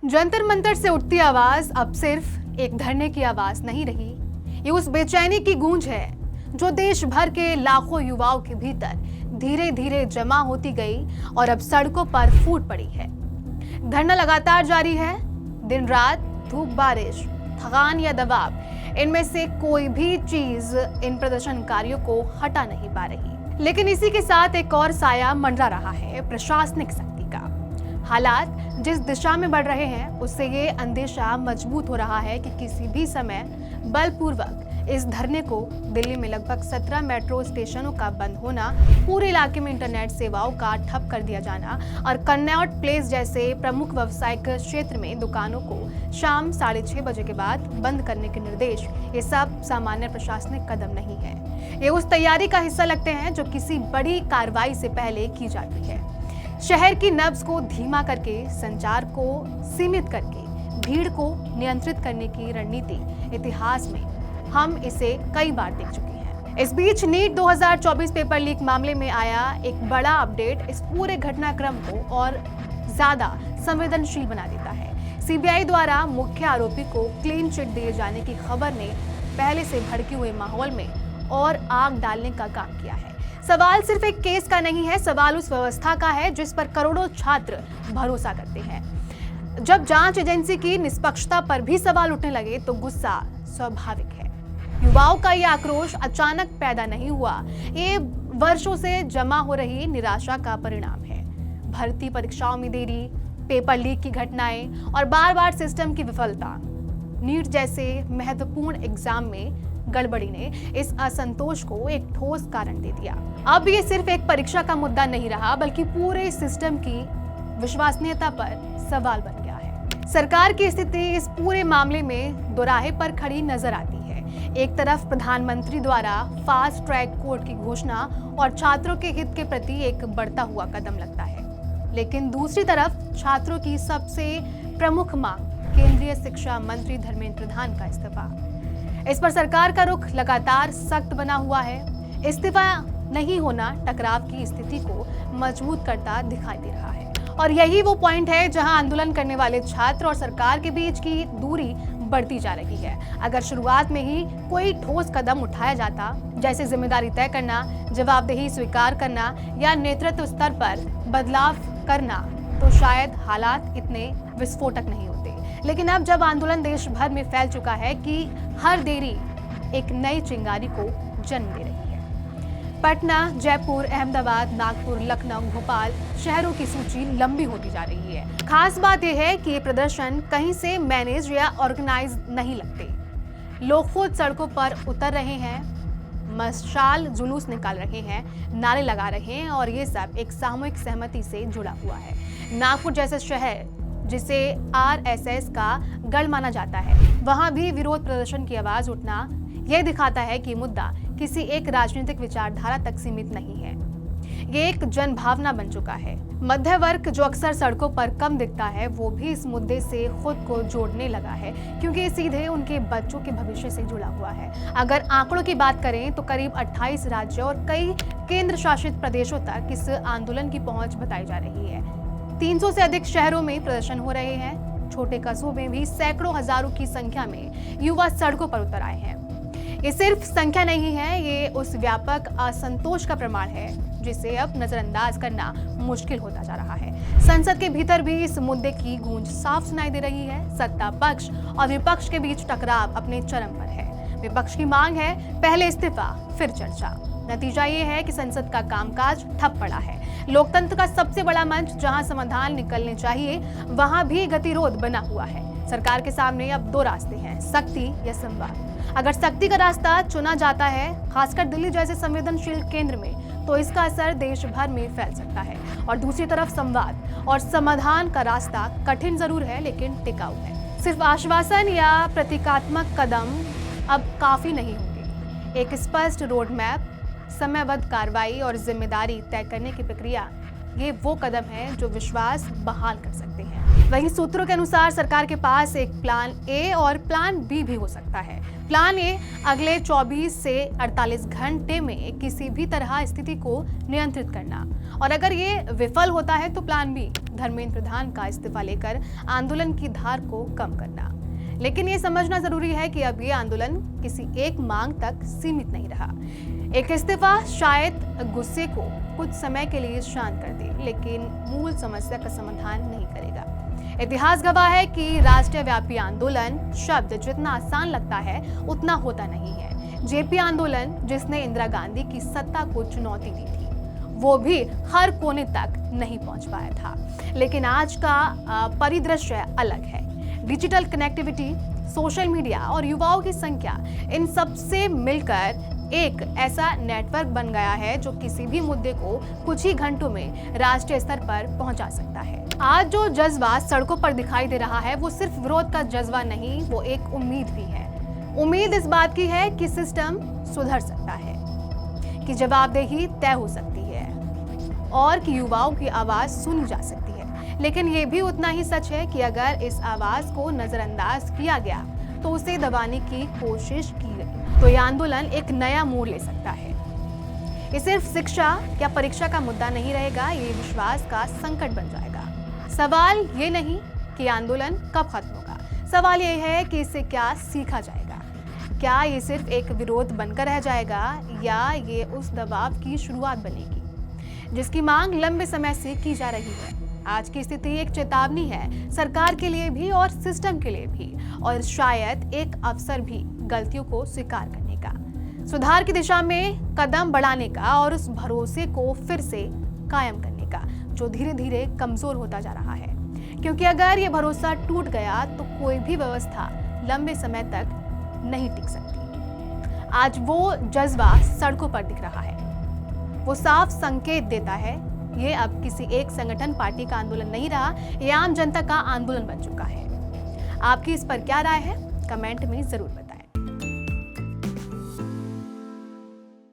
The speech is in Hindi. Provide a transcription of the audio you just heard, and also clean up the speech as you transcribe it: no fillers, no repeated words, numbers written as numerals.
जंतर मंतर से उठती आवाज अब सिर्फ एक धरने की आवाज नहीं रही। ये उस बेचैनी की गूंज है जो देश भर के लाखों युवाओं के भीतर धीरे धीरे जमा होती गई और अब सड़कों पर फूट पड़ी है। धरना लगातार जारी है। दिन रात, धूप बारिश, थकान या दबाव, इनमें से कोई भी चीज इन प्रदर्शनकारियों को हटा नहीं पा रही। लेकिन इसी के साथ एक और साया मंडरा रहा है, प्रशासनिक शक्ति का। हालात जिस दिशा में बढ़ रहे हैं उससे ये अंदेशा मजबूत हो रहा है कि किसी भी समय बलपूर्वक इस धरने को दिल्ली में लगभग 17 मेट्रो स्टेशनों का बंद होना, पूरे इलाके में इंटरनेट सेवाओं का ठप कर दिया जाना और कन्नॉट प्लेस जैसे प्रमुख व्यावसायिक क्षेत्र में दुकानों को शाम 6:30 बजे के बाद बंद करने के निर्देश, ये सब सामान्य प्रशासनिक कदम नहीं है। ये उस तैयारी का हिस्सा लगते हैं जो किसी बड़ी कार्रवाई से पहले की जाती है। शहर की नब्ज को धीमा करके, संचार को सीमित करके, भीड़ को नियंत्रित करने की रणनीति इतिहास में हम इसे कई बार देख चुके हैं। इस बीच नीट 2024 पेपर लीक मामले में आया एक बड़ा अपडेट इस पूरे घटनाक्रम को और ज्यादा संवेदनशील बना देता है। सीबीआई द्वारा मुख्य आरोपी को क्लीन चिट दिए जाने की खबर ने पहले से भड़के हुए माहौल में और आग डालने का काम किया है। सवाल सिर्फ एक केस का नहीं है, सवाल उस व्यवस्था का है जिस पर करोड़ों छात्र भरोसा करते हैं। जब जांच एजेंसी की निष्पक्षता पर भी सवाल उठने लगे तो गुस्सा स्वाभाविक है। युवाओं का यह आक्रोश अचानक पैदा नहीं हुआ, ये वर्षों से जमा हो रही निराशा का परिणाम है। भर्ती परीक्षाओं में देरी, पेपर लीक की घटनाएं और बार बार सिस्टम की विफलता, नीट जैसे महत्वपूर्ण एग्जाम में गड़बड़ी ने इस असंतोष को एक ठोस कारण दे दिया। अब ये सिर्फ एक परीक्षा का मुद्दा नहीं रहा, बल्कि पूरे सिस्टम की विश्वसनीयता पर सवाल बन गया है। सरकार की स्थिति इस पूरे मामले में दोराहे पर खड़ी नजर आती है। एक तरफ प्रधानमंत्री द्वारा फास्ट ट्रैक कोर्ट की घोषणा और छात्रों के हित के प्रति एक बढ़ता हुआ कदम लगता है, लेकिन दूसरी तरफ छात्रों की सबसे प्रमुख मांग केंद्रीय शिक्षा मंत्री धर्मेंद्र प्रधान का इस्तीफा। इस पर सरकार का रुख लगातार सख्त बना हुआ है। इस्तीफा नहीं होना टकराव की स्थिति को मजबूत करता दिखाई दे रहा है और यही वो पॉइंट है जहां आंदोलन करने वाले छात्र और सरकार के बीच की दूरी बढ़ती जा रही है। अगर शुरुआत में ही कोई ठोस कदम उठाया जाता, जैसे जिम्मेदारी तय करना, जवाबदेही स्वीकार करना या नेतृत्व स्तर पर बदलाव करना, तो शायद हालात इतने विस्फोटक नहीं होते। लेकिन अब जब आंदोलन देश भर में फैल चुका है कि हर देरी एक नई चिंगारी को जन्म दे रही है। पटना, जयपुर, अहमदाबाद, नागपुर, लखनऊ, भोपाल शहरों की सूची लंबी होती जा रही है। खास बात यह है कि ये प्रदर्शन कहीं से मैनेज या ऑर्गेनाइज नहीं लगते। लोग खुद सड़कों पर उतर रहे हैं, मशाल जुलूस निकाल रहे हैं, नारे लगा रहे हैं और ये सब एक सामूहिक सहमति से जुड़ा हुआ है। नागपुर जैसे शहर जिसे आरएसएस का गढ़ माना जाता है, वहां भी विरोध प्रदर्शन की आवाज उठना यह दिखाता है कि मुद्दा किसी एक राजनीतिक विचारधारा तक सीमित नहीं है। ये एक जन भावना बन चुका है। मध्य वर्ग जो अक्सर सड़कों पर कम दिखता है, वो भी इस मुद्दे से खुद को जोड़ने लगा है, क्योंकि ये सीधे उनके बच्चों के भविष्य से जुड़ा हुआ है। अगर आंकड़ों की बात करें तो करीब 28 राज्यों और कई केंद्र शासित प्रदेशों तक इस आंदोलन की पहुंच बताई जा रही है। 300 से अधिक शहरों में प्रदर्शन हो रहे हैं। छोटे कस्बों में भी सैकड़ों हजारों की संख्या में युवा सड़कों पर उतर आए हैं। ये सिर्फ संख्या नहीं है, ये उस व्यापक असंतोष का प्रमाण है जिसे अब नजरअंदाज करना मुश्किल होता जा रहा है। संसद के भीतर भी इस मुद्दे की गूंज साफ सुनाई दे रही है। सत्ता पक्ष और विपक्ष के बीच टकराव अपने चरम पर है। विपक्ष की मांग है पहले इस्तीफा फिर चर्चा। नतीजा ये है कि संसद का कामकाज ठप पड़ा है। लोकतंत्र का सबसे बड़ा मंच जहां समाधान निकलने चाहिए, वहां भी गतिरोध बना हुआ है। सरकार के सामने अब दो रास्ते हैं, सख्ती या संवाद। अगर सख्ती का रास्ता चुना जाता है, खासकर दिल्ली जैसे संवेदनशील केंद्र में, तो इसका असर देश भर में फैल सकता है। और दूसरी तरफ संवाद और समाधान का रास्ता कठिन जरूर है, लेकिन टिकाऊ है। सिर्फ आश्वासन या प्रतीकात्मक कदम अब काफी नहीं होंगे। एक स्पष्ट रोड मैप, समयबद्ध कार्रवाई और जिम्मेदारी तय करने की प्रक्रिया, ये वो कदम है जो विश्वास बहाल कर सकते हैं। वहीं सूत्रों के अनुसार सरकार के पास एक प्लान ए और प्लान बी भी हो सकता है। प्लान ए अगले 24 से 48 घंटे में किसी भी तरह स्थिति को नियंत्रित करना, और अगर ये विफल होता है तो प्लान बी धर्मेंद्र प्रधान का इस्तीफा लेकर आंदोलन की धार को कम करना। लेकिन ये समझना जरूरी है कि अब ये आंदोलन किसी एक मांग तक सीमित नहीं रहा। एक इस्तीफा शायद गुस्से को कुछ समय के लिए शांत कर दे, लेकिन मूल समस्या का समाधान नहीं करेगा। इतिहास गवाह है कि राष्ट्रव्यापी आंदोलन शब्द जितना आसान लगता है उतना होता नहीं है। जेपी आंदोलन, जिसने इंदिरा गांधी की सत्ता को चुनौती दी थी, वो भी हर कोने तक नहीं पहुंच पाया था। लेकिन आज का परिदृश्य अलग है। डिजिटल कनेक्टिविटी, सोशल मीडिया और युवाओं की संख्या, इन सब से मिलकर एक ऐसा नेटवर्क बन गया है जो किसी भी मुद्दे को कुछ ही घंटों में राष्ट्रीय स्तर पर पहुंचा सकता है। आज जो जज्बा सड़कों पर दिखाई दे रहा है वो सिर्फ विरोध का जज्बा नहीं, वो एक उम्मीद भी है। उम्मीद इस बात की है कि सिस्टम सुधर सकता है, कि जवाबदेही तय हो सकती है और कि युवाओं की आवाज सुनी जा सकती है। लेकिन ये भी उतना ही सच है कि अगर इस आवाज को नजरअंदाज किया गया तो उसे दबाने की कोशिश की गई तो यह आंदोलन एक नया मोड़ ले सकता है। ये सिर्फ शिक्षा या परीक्षा का मुद्दा नहीं रहेगा, ये विश्वास का संकट बन जाएगा। सवाल ये नहीं कि आंदोलन कब खत्म होगा, सवाल ये है कि इससे क्या सीखा जाएगा। क्या ये सिर्फ एक विरोध बनकर रह जाएगा या ये उस दबाव की शुरुआत बनेगी जिसकी मांग लंबे समय से की जा रही है। आज की स्थिति एक चेतावनी है, सरकार के लिए भी और सिस्टम के लिए भी, और शायद एक अवसर भी गलतियों को स्वीकार करने का, सुधार की दिशा में कदम बढ़ाने का और उस भरोसे को फिर से कायम करने का जो धीरे धीरे कमजोर होता जा रहा है। क्योंकि अगर ये भरोसा टूट गया तो कोई भी व्यवस्था लंबे समय तक नहीं टिक सकती। आज वो जज्बा सड़कों पर दिख रहा है, वो साफ संकेत देता है ये अब किसी एक संगठन पार्टी का आंदोलन नहीं रहा, ये आम जनता का आंदोलन बन चुका है। आपकी इस पर क्या राय है, कमेंट में जरूर बताएं।